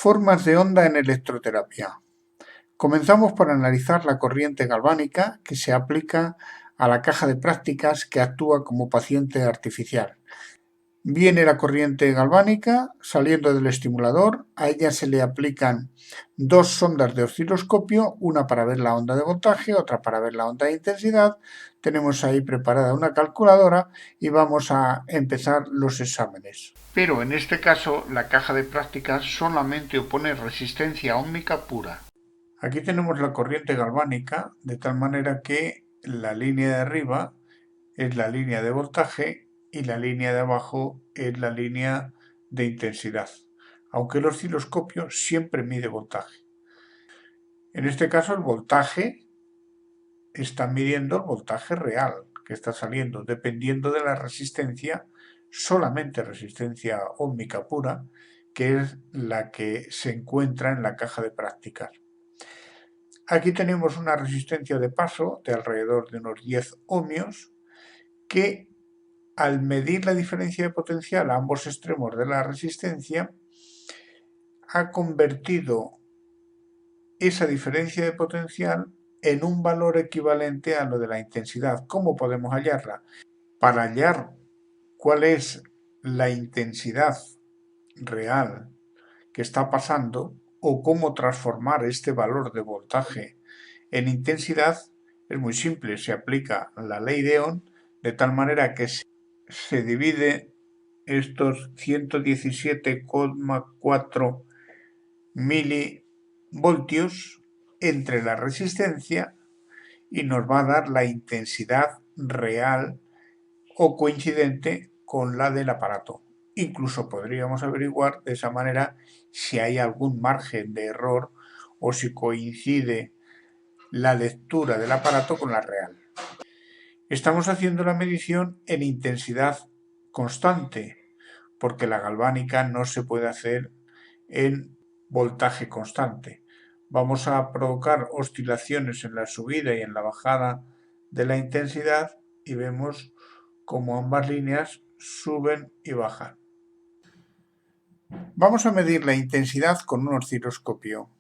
Formas de onda en electroterapia. Comenzamos por analizar la corriente galvánica que se aplica a la caja de prácticas que actúa como paciente artificial. Viene la corriente galvánica saliendo del estimulador, a ella se le aplican dos sondas de osciloscopio, una para ver la onda de voltaje, otra para ver la onda de intensidad. Tenemos ahí preparada una calculadora y vamos a empezar los exámenes. Pero en este caso la caja de prácticas solamente opone resistencia óhmica pura. Aquí tenemos la corriente galvánica de tal manera que la línea de arriba es la línea de voltaje y la línea de abajo es la línea de intensidad, aunque el osciloscopio siempre mide voltaje. En este caso el voltaje está midiendo el voltaje real que está saliendo, dependiendo de la resistencia, solamente resistencia óhmica pura, que es la que se encuentra en la caja de prácticas. Aquí tenemos una resistencia de paso de alrededor de unos 10 ohmios, que al medir la diferencia de potencial a ambos extremos de la resistencia, ha convertido esa diferencia de potencial en un valor equivalente a lo de la intensidad. ¿Cómo podemos hallarla? Para hallar cuál es la intensidad real que está pasando o cómo transformar este valor de voltaje en intensidad, es muy simple, se aplica la ley de Ohm de tal manera que se divide estos 117,4 milivoltios entre la resistencia y nos va a dar la intensidad real o coincidente con la del aparato. Incluso podríamos averiguar de esa manera si hay algún margen de error o si coincide la lectura del aparato con la real. Estamos haciendo la medición en intensidad constante, porque la galvánica no se puede hacer en voltaje constante. Vamos a provocar oscilaciones en la subida y en la bajada de la intensidad y vemos cómo ambas líneas suben y bajan. Vamos a medir la intensidad con un osciloscopio.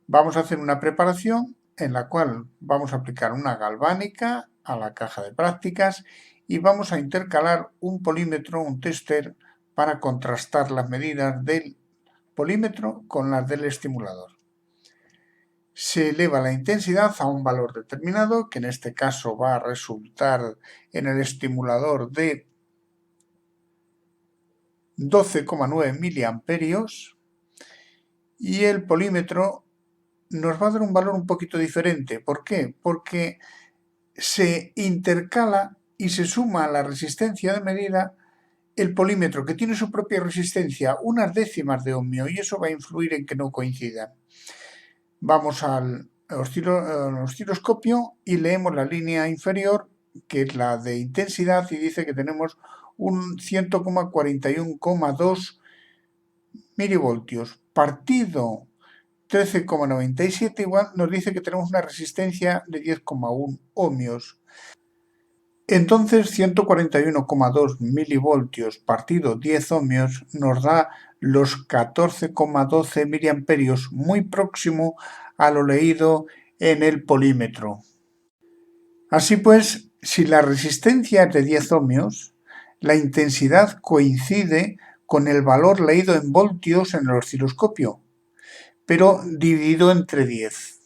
Vamos a hacer una preparación en la cual vamos a aplicar una galvánica a la caja de prácticas y vamos a intercalar un polímetro, un tester, para contrastar las medidas del polímetro con las del estimulador. Se eleva la intensidad a un valor determinado, que en este caso va a resultar en el estimulador de 12,9 miliamperios, y el polímetro nos va a dar un valor un poquito diferente. ¿Por qué? Porque se intercala y se suma a la resistencia de medida el polímetro, que tiene su propia resistencia, unas décimas de ohmio, y eso va a influir en que no coincidan. Vamos al osciloscopio y leemos la línea inferior, que es la de intensidad, y dice que tenemos un 100,41,2 milivoltios. Partido 13,97 igual nos dice que tenemos una resistencia de 10,1 ohmios. Entonces 141,2 milivoltios partido 10 ohmios nos da los 14,12 miliamperios, muy próximo a lo leído en el polímetro. Así pues, si la resistencia es de 10 ohmios, la intensidad coincide con el valor leído en voltios en el osciloscopio, pero dividido entre 10.